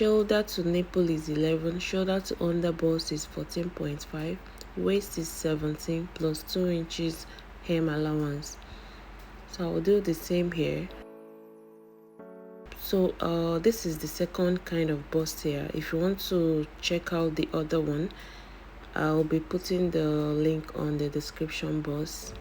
shoulder to nipple is 11, shoulder to underbust is 14.5, waist is 17 plus 2 inches hem allowance. So I'll do the same here. So this is the second kind of bustier. If you want to check out the other one, I'll be putting the link on the description box.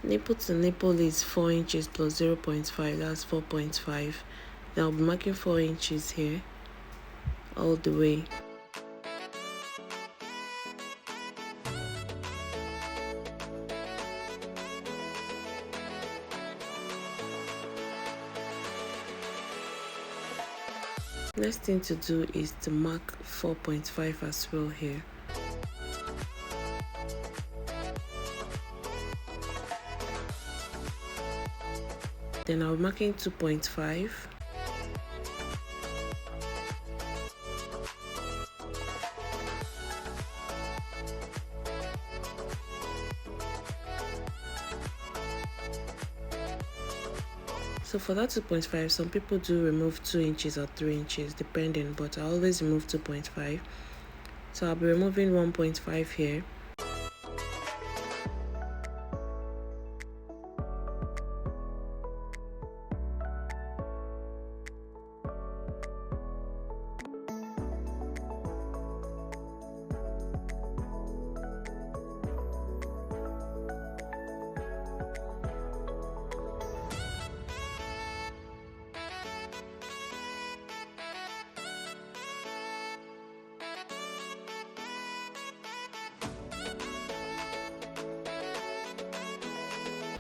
Nipple to nipple is 4 inches plus 0.5, that's 4.5. Then I'll be marking 4 inches here all the way. Next thing to do is to mark 4.5 as well here. Then I'll be marking 2.5. So for that 2.5, some people do remove 2 inches or 3 inches depending, but I always remove 2.5. So I'll be removing 1.5 here.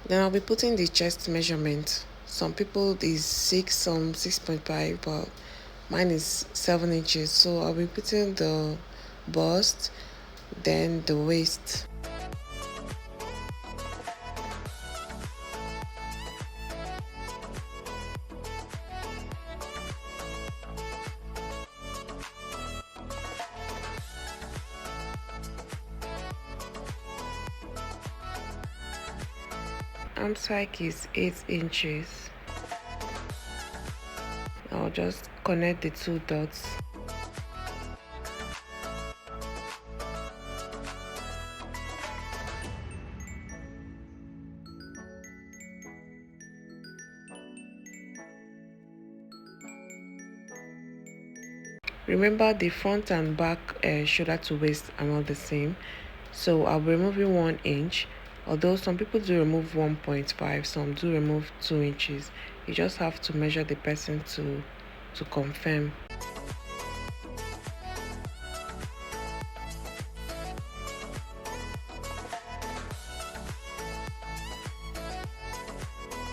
Then I'll be putting the chest measurement. Some people is 6, some 6.5, but mine is 7 inches. So I'll be putting the bust, then the waist. Arm side is 8 inches. I'll just connect the 2 dots. Remember the front and back shoulder to waist are not the same, so I'll be removing 1 inch. Although some people do remove 1.5, some do remove 2 inches. You just have to measure the person to confirm.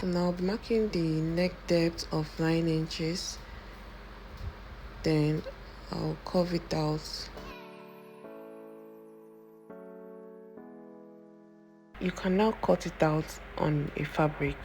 And I'll be marking the neck depth of 9 inches. Then I'll curve it out. You can now cut it out on a fabric.